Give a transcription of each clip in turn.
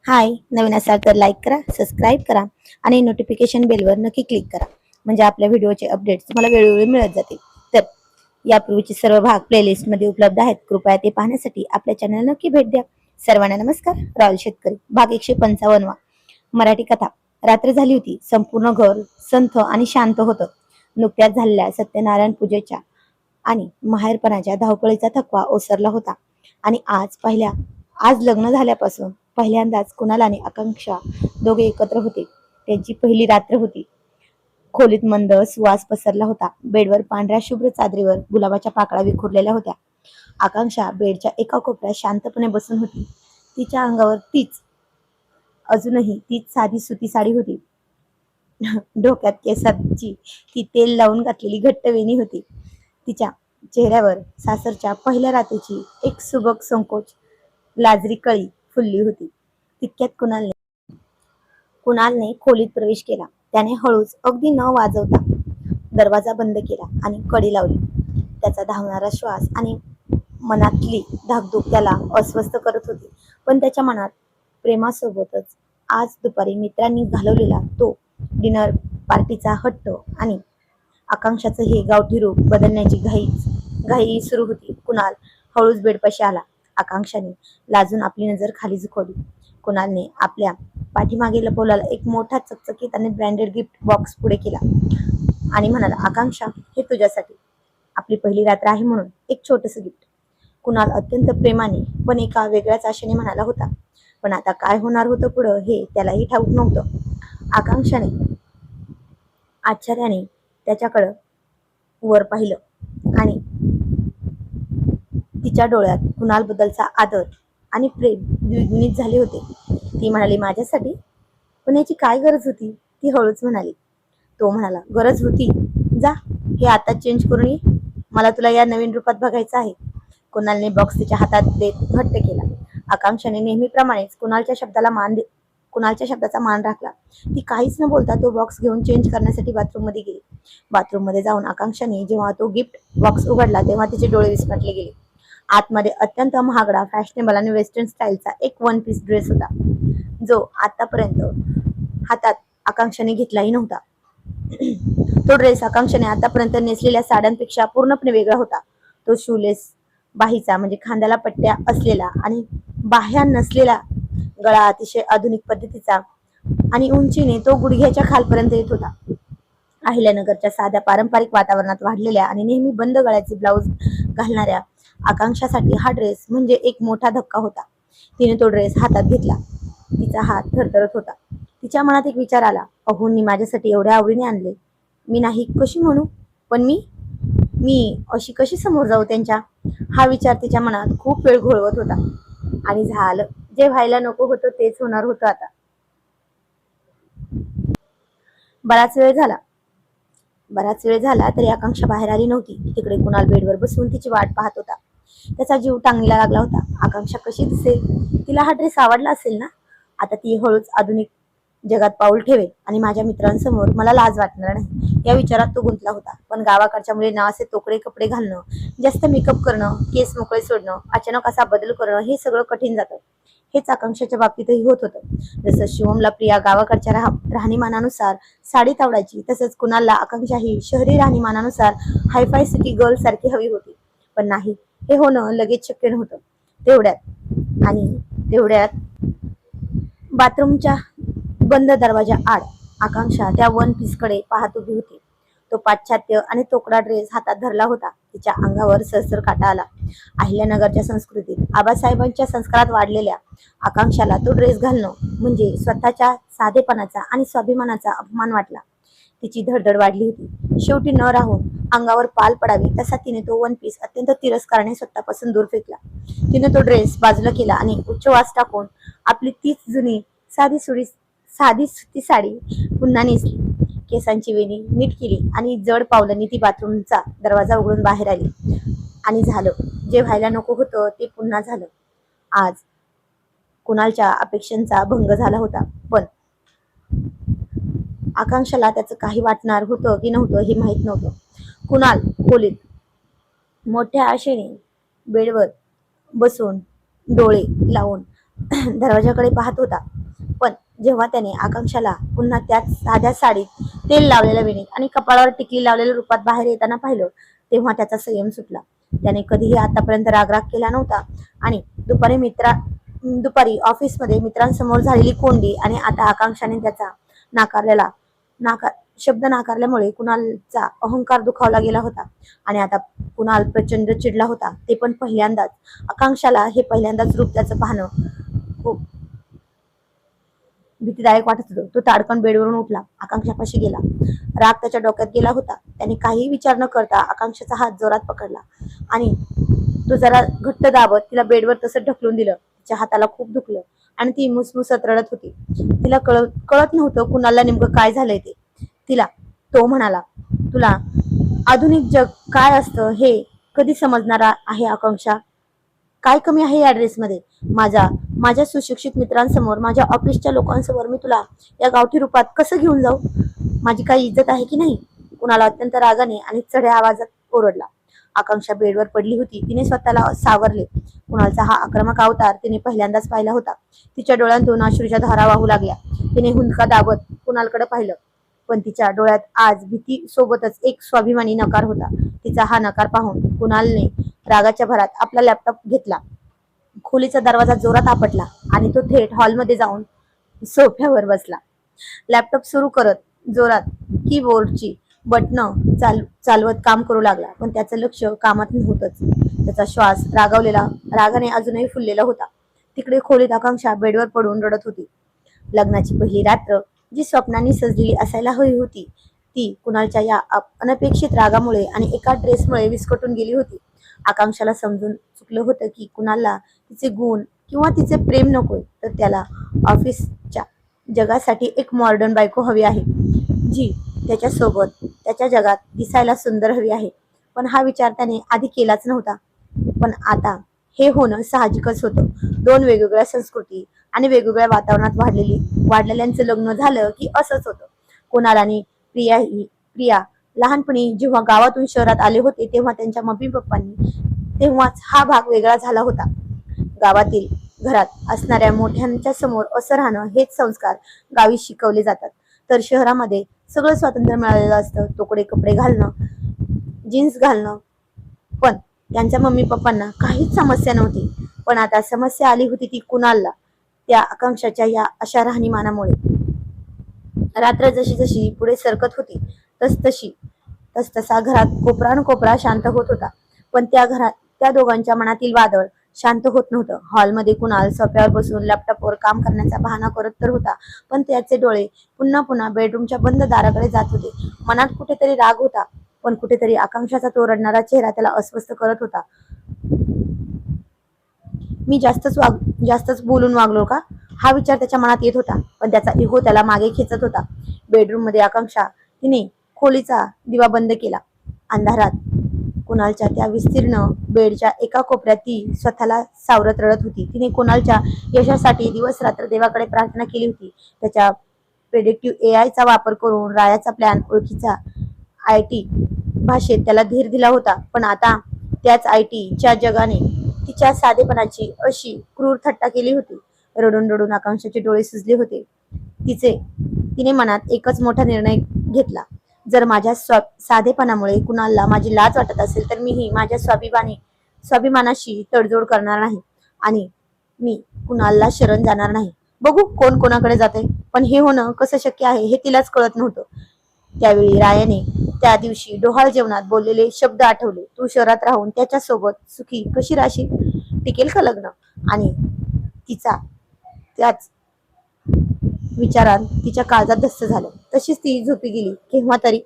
हाय, नवीन असाल तर लाईक करा, सबस्क्राईब करा आणि नोटिफिकेशन बेलवर नक्की क्लिक करा. म्हणजे आपल्या व्हिडिओचे अपडेट्स तुम्हाला वेळोवेळी मिळत जातील. तर यापूर्वीचे सर्व भाग प्लेलिस्टमध्ये उपलब्ध आहेत. कृपया ते पाहण्यासाठी आपल्या चॅनल नक्की भेट द्या. सर्वांना नमस्कार. रॉयल शेतकरी भाग 155 मराठी कथा. रात्र झाली होती. संपूर्ण घर संथ आणि शांत होतं. नुकत्याच झालेल्या सत्यनारायण पूजेच्या आणि माहेरपणाच्या धावपळीचा थकवा ओसरला होता. आणि आज लग्न झाल्यापासून पहिल्यांदाच कुणाल आणि आकांक्षा दोघे एकत्र होते. त्यांची पहिली रात्र होती. खोलीत मंद सुवास पसरला होता. बेडवर पांढऱ्या शुभ्र चादरीवर गुलाबाच्या पाकळ्या विखुरलेल्या होत्या. आकांक्षा बेडच्या एका कोपऱ्यात शांतपणे बसून होती. तिच्या अंगावर अजूनही तीच साधी सुती साडी होती. डोक्यात केसांची ती तेल लावून घातलेली घट्ट वेणी होती. तिच्या चेहऱ्यावर सासरच्या पहिल्या रात्रीची एक सुबक संकोच लाजरी कळी फुलली होती. तितक्यात कुणालने खोलीत प्रवेश केला. त्याने हळूच अगदी न वाजवता दरवाजा बंद केला आणि कडी लावली. त्याचा धावणारा श्वास आणि मनातली धाकधूक त्याला अस्वस्थ करत होती. पण त्याच्या मनात प्रेमासोबतच आज दुपारी मित्रांनी घालवलेला तो डिनर पार्टीचा हट्ट आणि आकांक्षाचं हे गावठी रूप बदलण्याची घाई सुरू होती. कुणाल हळूच बेडपाशी आला. आकांक्षाने लाजून आपली नजर खाली झुकवली. कुणालने आपल्या पाठीमागे लपवलेला एक मोठा चकचकीत आणि ब्रँडेड गिफ्ट बॉक्स पुढे केला आणि म्हणाला, आकांक्षा, हे तुझ्यासाठी. आपली पहिली रात्र आहे म्हणून एक छोटस गिफ्ट. कुणाल अत्यंत प्रेमाने पण एका वेगळ्याच आशेने म्हणाला होता. पण आता काय होणार होतं पुढं हे त्यालाही ठाऊक नव्हतं. आकांक्षाने आश्चर्याने त्याच्याकडं वर पाहिलं आणि तिच्या डोळ्यात कुणालबद्दलचा आदर आणि प्रेम द्विगुणित झाले होते. ती म्हणाली, माझ्यासाठी? पण याची काय गरज होती? ती हळूच म्हणाली. तो म्हणाला, गरज होती? जा, हे आता चेंज करून ये. मला तुला या नवीन रूपात बघायचं आहे. कुणालने बॉक्स तिच्या हातात देत घट्ट केला. आकांक्षाने नेहमीप्रमाणेच कुणालच्या शब्दाचा मान राखला. ती काहीच न बोलता तो बॉक्स घेऊन चेंज करण्यासाठी बाथरूममध्ये गेली. बाथरूममध्ये जाऊन आकांक्षाने जेव्हा तो गिफ्ट बॉक्स उघडला तेव्हा तिचे डोळे विस्फारले गेले. आतमध्ये अत्यंत महागडा, फॅशनेबल आणि वेस्टर्न स्टाईलचा एक वन पीस ड्रेस होता, जो आतापर्यंत हातात आकांक्षाने घेतलाही नव्हता. तो ड्रेस आकांक्षाने आतापर्यंत नेसलेल्या साड्यांपेक्षा पूर्णपणे वेगळा होता. तो शूलेस बाहीचा म्हणजे खांद्याला पट्ट्या असलेला आणि बाह्या नसलेला, गळा अतिशय आधुनिक पद्धतीचा आणि उंचीने तो गुडघ्याच्या खालपर्यंत येत होता. अहिल्यानगरच्या साध्या पारंपरिक वातावरणात वाढलेल्या आणि नेहमी बंद गळ्याचे ब्लाऊज घालणाऱ्या आकांक्षासाठी हा ड्रेस म्हणजे एक मोठा धक्का होता. तिने तो ड्रेस हातात घेतला. तिचा हात थरथरत होता. तिच्या मनात एक विचार आला, अहोंनी माझ्यासाठी एवढ्या आवडीने आणले. मी नाही कशी म्हणू? पण मी अशी कशी समोर जाऊ त्यांच्या? हा विचार तिच्या मनात खूप वेळ घोळवत होता. आणि झालं, जे व्हायला नको होतं तेच होणार होतं आता. बराच वेळ झाला तरी आकांक्षा बाहेर आली नव्हती. तिकडे कुणाल बेडवर बसून तिची वाट पाहत होता. त्याचा जीव टांगणीला लागला होता. आकांक्षा कशी दिसेल? तिला हा ड्रेस आवडला असेल ना? आता ती हळूच आधुनिक जगात पाऊल ठेवेल आणि माझ्या मित्रांसमोर मला लाज वाटणार नाही, या विचारात तो गुंतला होता. पण गावाकडच्या मुलींना असे तोकडे कपडे घालणं, जास्त मेकअप करणं, केस मोकळे सोडणं, अचानक असा बदल करणं हे सगळं कठीण जातं. हेच आकांक्षाच्या बाबतीतही होत होतं. जसं शिवमला प्रिया गावाकडच्या राहणीमानानुसार साडीत आवडायची, तसंच कुणालला आकांक्षा ही शहरी राहणीमानानुसार हायफाय सिटी गर्ल सारखी हवी होती. पण नाही, हे होणं लगेच शक्य नव्हतं. तेवढ्यात बाथरूमच्या बंद दरवाजा आड आकांक्षा त्या वन पीस कडे पाहत उभी होती. तो पाश्चात्य आणि तोकडा ड्रेस हातात धरला होता. तिच्या अंगावर सरसर काटा आला. अहिल्यानगरच्या संस्कृतीत आबासाहेबांच्या संस्कारात वाढलेल्या आकांक्षाला तो ड्रेस घालणं म्हणजे स्वतःच्या साधेपणाचा आणि स्वाभिमानाचा अपमान वाटला. तिची धडधड वाढली होती. शेवटी न राहून अंगावर पाल पडावी तसा तिने तो वन पीस अत्यंत तिरस्काराने स्वतःपासून दूर फेकला. तिने तो ड्रेस बाजूला केला आणि उच्चवास टाकून आपली तीच जुनी साधी सुती साडी पुन्हा नेसली. केसांची वेणी नीट केली आणि जड पावलांनी ती बाथरूमचा दरवाजा उघडून बाहेर आली. आणि झालं, जे व्हायला नको होतं ते पुन्हा झालं. आज कुणालच्या अपेक्षांचा भंग झाला होता. पण आकांक्षाला त्याचं काही वाटणार होतं की नव्हतं हे माहीत नव्हतं. कुणाल खोलीत मोठ्या आशेने बेडवर बसून डोळे लावून दरवाजाकडे पाहत होता. पण जेव्हा त्याने आकांक्षाला पुन्हा त्याच साध्या साडीत, तेल लावलेल्या वेणीत आणि कपाळावर टिकली लावलेल्या रूपात बाहेर येताना पाहिलं, तेव्हा त्याचा संयम सुटला. त्याने कधीही आतापर्यंत राग केला नव्हता आणि दुपारी ऑफिसमध्ये मित्रांसमोर झालेली कोंडी आणि आता आकांक्षाने त्याचा नाकारलेला नाकार शब्द नाकारल्यामुळे कुणालचा अहंकार दुखावला गेला होता. आणि आता कुणाल प्रचंड चिडला होता, ते पण पहिल्यांदाच. आकांक्षाला हे पहिल्यांदाच रूप त्याचं पाहणं खूप भीतीदायक वाटत होतं. तो ताडकन बेडवरून उठला, आकांक्षापाशी गेला. राग त्याच्या डोक्यात गेला होता. त्याने काहीही विचार न करता आकांक्षाचा हात जोरात पकडला आणि तो जरा घट्ट दाबत तिला बेडवर तसं ढकलून दिलं. तिच्या हाताला खूप दुखलं आणि ती मुसमुसत रडत होती. तिला कळत नव्हतं कुणाला नेमकं काय झालंय ते. तो म्हणाला, तुला आधुनिक जग काय असतं हे कधी समजणार आहे आकांक्षा? काय कमी आहे या ड्रेसमध्ये? माझ्या सुशिक्षित मित्रांसमोर, माझ्या ऑफिसच्या लोकांसमोर मी तुला या गावठी रूपात कसं घेऊन जाऊ? माझी काही इज्जत आहे की नाही? कुणाला अत्यंत रागाने आणि चढ्या आवाजात ओरडला. आकांक्षा बेडवर पडली होती. तिने स्वतःला सावरले. कुणालचा हा आक्रमक अवतार तिने पहिल्यांदाच पाहिला होता. तिच्या डोळ्यांतून अश्रूच्या धारा वाहू लागल्या. तिने हुंदका दाबत कुणालकडे पाहिलं, पण तिच्या डोळ्यात आज भीती सोबतच एक स्वाभिमानी नकार होता. तिचा हा नकार पाहून कुणालने रागाच्या भरात आपला लॅपटॉप घेतला. खोलीचा दरवाजा जोरात आपटला आणि तो थेट हॉलमध्ये जाऊन सोफ्यावर बसला. लॅपटॉप सुरू करत जोरात कीबोर्डची बटणं चालवत काम करू लागला. पण त्याचं लक्ष कामात नव्हतंच. त्याचा श्वास रागाने अजूनही फुललेला होता. तिकडे खोलीत आकांक्षा बेडवर पडून रडत होती. लग्नाची पहिली रात्र जी स्वप्नांनी सजलेली असायला हवी होती, ती कुणालच्या या अनपेक्षित रागामुळे आणि एका ड्रेसमुळे विस्कटून गेली होती. आकांक्षाला समजून चुकलं होतं की कुणालला तिचे गुण किंवा तिचे प्रेम नकोय, तर त्याला ऑफिसच्या जगासाठी एक मॉडर्न बायको हवी आहे, जी त्याच्यासोबत त्याच्या जगात दिसायला सुंदर हवी आहे. पण हा विचार त्याने आधी केलाच नव्हता. पण आता हे होणं साहजिकच होतं. दोन वेगवेगळ्या संस्कृती आणि वेगवेगळ्या वातावरणात वाढलेल्यांचं लग्न झालं की असंच होतं. कुणाल आणि प्रिया लहानपणी जेव्हा गावातून शहरात आले होते, तेव्हा त्यांच्या मम्मी पप्पांनी तेव्हाच हा भाग वेगळा झाला होता. गावातील घरात असणाऱ्या मोठ्यांच्या समोर असं राहणं, हेच संस्कार गावी शिकवले जातात. तर शहरामध्ये सगळं स्वातंत्र्य मिळालेलं असतं. तोकडे कपडे घालणं, जीन्स घालणं. पण त्यांच्या मम्मी पप्पांना काहीच समस्या नव्हती. पण आता समस्या आली होती ती कुणालला, त्या आकांक्षाच्या या अशा राहणीमानामुळे. रात्र जशी जशी पुढे सरकत होती तसा घरात कोपरा शांत होत होता. पण त्या दोघांच्या मनातील वादळ शांत होत नव्हतं. हॉलमध्ये कुणाल सोफ्यावर बसून लॅपटॉपवर काम करण्याचा बहाणा करत तर होता, पण त्याचे डोळे पुन्हा पुन्हा बेडरूमच्या बंद दाराकडे जात होते. मनात कुठेतरी राग होता, पण कुठेतरी आकांक्षाचा तो रडणारा चेहरा त्याला अस्वस्थ करत होता. मी जास्तच बोलून वागलो का? हा विचार त्याच्या मनात येत होता. पण त्याचा इगो त्याला मागे खेचत होता. बेडरूम मध्ये आकांक्षा तिने खोलीचा दिवा बंद केला. अंधारात कुणालच्या त्या विस्तीर्ण बेडच्या एका कोपऱ्यात ती स्वतःला सावरत रडत होती. तिने कुणालच्या यशासाठी दिवस रात्र देवाकडे प्रार्थना केली होती. त्याच्या प्रेडिक्टिव्ह AI चा वापर करून रायाचा प्लॅन, ओळखीचा IT भाषेत त्याला धीर दिला होता. पण आता त्याच IT च्या जगाने तिच्या साधेपणाची अशी क्रूर थट्टा केली होती. रडून रडून आकांक्षाचे डोळे सुजले होते. तिने मनात एकच मोठा निर्णय घेतला. जर माझ्या साधेपणामुळे कुणालला माझी लाज वाटत असेल, तर मीही माझ्या स्वाभिमानाशी तडजोड करणार नाही आणि मी कुणालला शरण जाणार नाही. बघू कोण कोणाकडे जाते. पण हे होणं कसं शक्य आहे हे तिलाच कळत नव्हतं. त्यावेळी रायाने त्या दिवशी डोहाळ जेवणात बोललेले शब्द आठवले. तू शहरात राहून त्याच्या सोबत सुखी कशी राहशील? टिकेल का लग्न? आणि त्याच विचारात तिच्या काळजात धस्स झालं. तशीच ती झोपी गेली. केव्हा तरी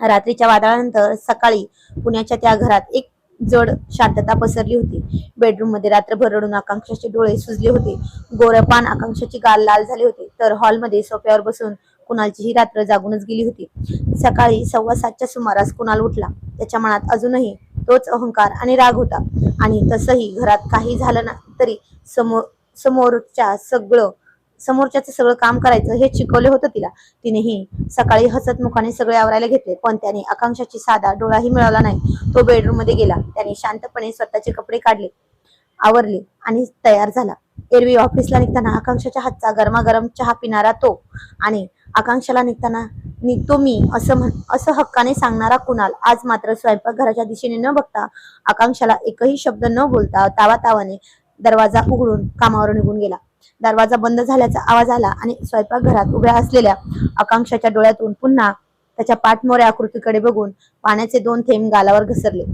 रात्रीच्या वादळानंतर सकाळी पुण्याच्या त्या घरात एक जड शांतता पसरली होती. बेडरूम मध्ये रात्रभर रडून आकांक्षाचे डोळे सुजले होते. गोरपान आकांक्षाची गाल लाल झाले होते. तर हॉलमध्ये सोफ्यावर बसून कुणालची ही रात्र जागूनच गेली होती. सकाळी 7:15च्या सुमारास कुणाल उठला. त्याच्या मनात अजूनही तोच अहंकार आणि राग होता. आणि तसंही घरात काही झालं ना तरी समोरच्याचं सगळं काम करायचं हे शिकवले होतं तिला. तिनेही सकाळी हसत मुखाने सगळे आवरायला घेतले. पण त्याने आकांक्षाची साधा डोळाही मिळवला नाही. तो बेडरूम मध्ये गेला. त्याने शांतपणे स्वतःचे कपडे काढले, आवरले आणि तयार झाला. एरवी ऑफिसला निघताना आकांक्षाच्या हातचा गरमागरम चहा पिणारा तो आणि आकांक्षाला निघताना निघतो मी असं हक्काने सांगणारा कुणाल आज मात्र स्वयंपाकघराच्या दिशेने न बघता आकांक्षाला एकही शब्द न बोलता तावातावाने दरवाजा उघडून कामावर निघून गेला. दरवाजा बंद झाल्याचा आवाज आला आणि स्वयंपाकघरात उभ्या असलेल्या आकांक्षाच्या डोळ्यातून पुन्हा त्याच्या पाठमोऱ्या आकृतीकडे बघून पाण्याचे 2 थेंब गालावर घसरले.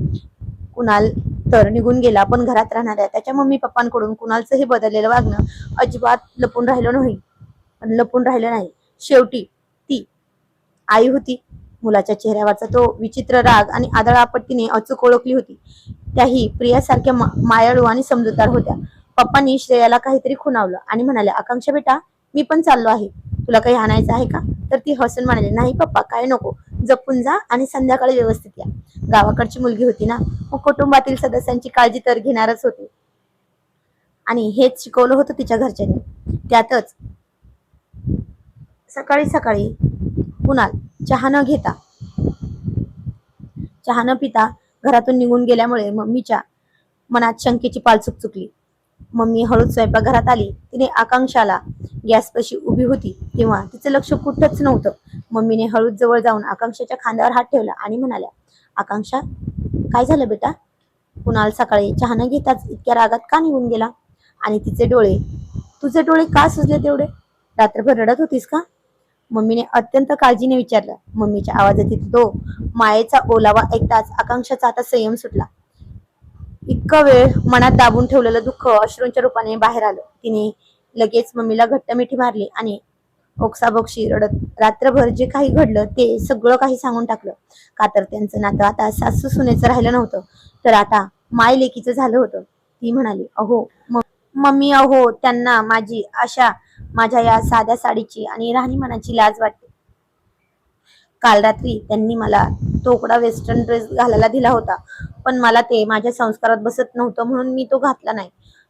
कुणाल तर निघून गेला, पण घरात राहणाऱ्या त्याच्या मम्मी पप्पांकडून कुणालचं हे बदललेलं वागणं अजिबात लपून राहिलं नाही. शेवटी ती आई होती. मुलाच्या चेहऱ्यावरचा तो विचित्र राग आणि आदळ आपत्तीने अचूक ओळखली होती. त्याही प्रियासारख्या मायाळू आणि समजूतदार होत्या. पप्पांनी श्रेयाला काहीतरी खुणावलं आणि म्हणाले, आकांक्षा बेटा, मी पण चाललो आहे, तुला काही आणायचं आहे का? तर ती हसून म्हणाली, नाही पप्पा, काय नको, जपून जा आणि संध्याकाळी व्यवस्थित या. गावाकडची मुलगी होती ना, मग कुटुंबातील सदस्यांची काळजी तर घेणारच होती आणि हेच शिकवलं होतं तिच्या घरच्यांनी. त्यातच सकाळी सकाळी कुणाल चहा न पिता घरातून निघून गेल्यामुळे मम्मीच्या मनात शंकेची पालचूक चुकली. मम्मी हळूच स्वयंपाकघरात आली. तिने आकांक्षाला गॅसपाशी उभी होती तेव्हा तिचं लक्ष कुठंच नव्हतं. मम्मीने हळूच जवळ जाऊन आकांक्षाच्या खांद्यावर हात ठेवला आणि म्हणाल्या, आकांक्षा, काय झालं बेटा? कुणाल सकाळी चहा न घेताच इतक्या रागात का निघून गेला? आणि तुझे डोळे का सुजले तेवढे? रात्रभर रडत होतीस का? मम्मीने अत्यंत काळजीने विचारलं. मम्मीच्या आवाजातील तो मायेचा ओलावा ऐकताच आकांक्षाचा आता संयम सुटला. इतका वेळ मनात दाबून ठेवलेलं दुःख अश्रूंच्या रूपाने बाहेर आलं. तिने लगेच मम्मीला घट्ट मिठी मारली आणि ओक्साबोक्शी रडत रात्रभर जे काही घडलं ते सगळं काही सांगून टाकलं. का तर त्यांचं नातं आता सासू सुनेचं राहिलं नव्हतं, तर आता माय लेकीचं झालं होतं. ती म्हणाली, अहो मम्मी, अहो त्यांना माझ्या या साध्या साडीची आणि राहणीमानाची लाज वाटते. काल रात्री त्यांनी मला तोकडा वेस्टर्न ड्रेस घालायला दिला होता, पण मला ते माझ्या संस्कारात बसत नव्हतं म्हणून मी तो घातला नाही.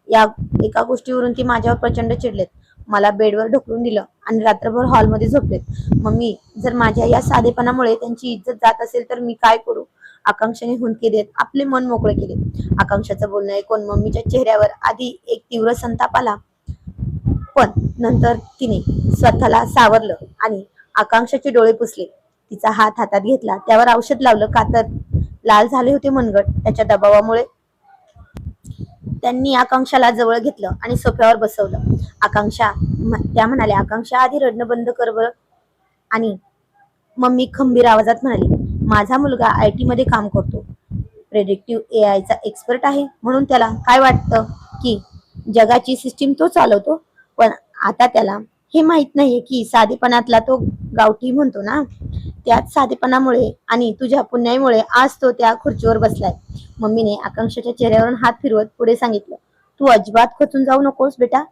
या एका गोष्टीवरून ती माझ्यावर प्रचंड चिडलेत. मला बेडवर ढकलून दिलं आणि रात्रभर हॉलमध्ये झोपलेत. मम्मी, जर माझ्या या साधेपणामुळे त्यांची इज्जत जात असेल तर मी काय करू? आकांक्षाने हुंदके देत आपले मन मोकळे केले. आकांक्षाचं बोलणं ऐकून मम्मीच्या चेहऱ्यावर आधी एक तीव्र संताप आला, पण नंतर तिने स्वतःला सावरलं आणि आकांक्षाचे डोळे पुसले. तिचा हात हातात घेतला, त्यावर औषध लावलं. का तर लाल झाले होते मनगट. त्याच्या दबावामुळे त्यांनी आकांक्षाला जवळ घेतलं आणि सोफ्यावर बसवलं. त्या म्हणाल्या, आकांक्षा, आधी रडणं बंद कर बरं. आणि मम्मी खंबीर आवाजात म्हणाली, माझा मुलगा IT मध्ये काम करतो, प्रेडिक्टिव्ह AI चा एक्सपर्ट आहे, म्हणून त्याला काय वाटतं की जगाची सिस्टीम तो चालवतो. पण आता त्याला हे माहित नाहीये की साधेपणातला तो गावठी म्हणतो ना, त्याच साधेपणामुळे आणि तुझ्या पुण्याईमुळे आज तो त्या खुर्चीवर बसलाय. मम्मीने आकांक्षाच्या चेहऱ्यावरून हात फिरवत पुढे सांगितलं, तू अजिबात खचून जाऊ नकोस बेटा.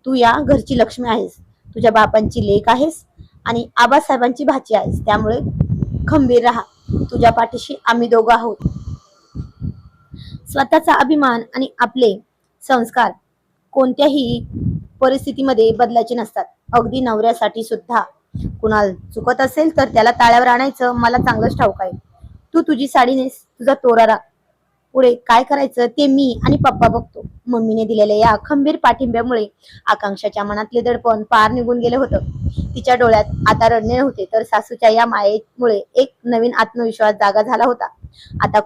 तू या घरची लक्ष्मी आहेस, तुझ्या बापांची लेक आहेस आणि आबासाहेबांची भाची आहेस. त्यामुळे खंबीर राहा, तुझ्या पाठीशी आम्ही दोघं आहोत. स्वतःचा अभिमान आणि आपले संस्कार कोणत्याही परिस्थितीमध्ये बदलायचे नसतात, अगदी नवऱ्यासाठी सुद्धा. कुणाल चुकत असेल तर त्याला ताळ्यावर आणायचं मला चांगलंच ठाऊक आहे. तू तुझी साडी नेस, तुझा तोरारा, पुढे काय करायचं ते मी आणि पप्पा बघतो. मम्मीने दिलेल्या या खंबीर पाठिंब्यामुळे आकांक्षाच्या मनातले दडपण पार निघून गेले होतं. तिच्या डोळ्यात आता रडणे नव्हते, तर सासूच्या या मायेमुळे एक नवीन आत्मविश्वास जागा झाला होता. आता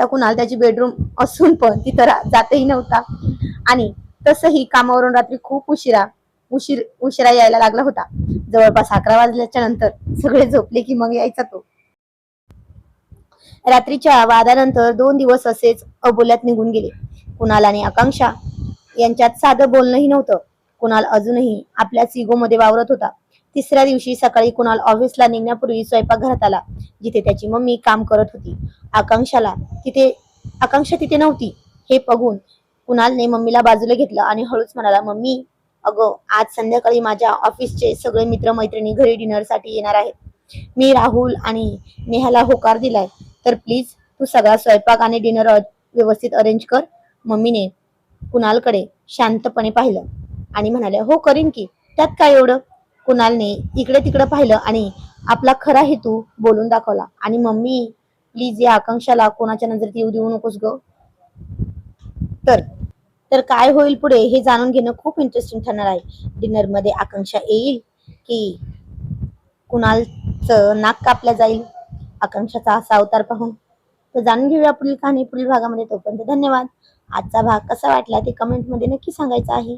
कुणाल त्याची बेडरूम असून पण तिथं जातही नव्हता आणि तसंही कामावरून रात्री खूप उशिरा यायला लागला होता. जवळपास 11 वाजल्याच्या नंतर सगळे झोपले की मग यायचा तो. रात्रीच्या वादानंतर 2 दिवस असेच अबोल्यात निघून गेले. कुणाल आणि आकांक्षा यांच्यात साधं बोलणंही नव्हतं. कुणाल अजूनही आपल्याच इगोमध्ये वावरत होता. 3ऱ्या दिवशी सकाळी कुणाल ऑफिसला निघण्यापूर्वी स्वयंपाकघरात आला, जिथे त्याची मम्मी काम करत होती. आकांक्षा तिथे नव्हती. हे बघून कुणालने मम्मीला बाजूला घेतलं आणि हळूच म्हणाला, मम्मी, अगं, आज संध्याकाळी माझ्या ऑफिसचे सगळे मित्रमैत्रिणी घरी डिनरसाठी येणार आहेत. मी राहुल आणि नेहाला होकार दिलाय, तर प्लीज तू सगळा स्वयंपाक आणि डिनर व्यवस्थित अरेंज कर. मम्मीने कुणालकडे शांतपणे पाहिलं आणि म्हणाले, हो करीन की, त्यात काय एवढं? कुणालने इकडे तिकडे पाहिलं आणि आपला खरा हेतू बोलून दाखवला. आणि मम्मी, प्लीज या आकांक्षाला कोणाच्या नजरेत येऊ देऊ नकोस ग. तर तर काय होईल पुढे हे जाणून घेणं खूप इंटरेस्टिंग ठरणार आहे. डिनर मध्ये आकांक्षा येईल की कुणालचं नाक कापल्या जाईल आकांक्षाचा असा अवतार पाहून? तर जाणून घेऊया पुढील कहाणी पुढील भागामध्ये. तोपर्यंत धन्यवाद. आजचा भाग कसा वाटला ते कमेंट मध्ये नक्की सांगायचं आहे.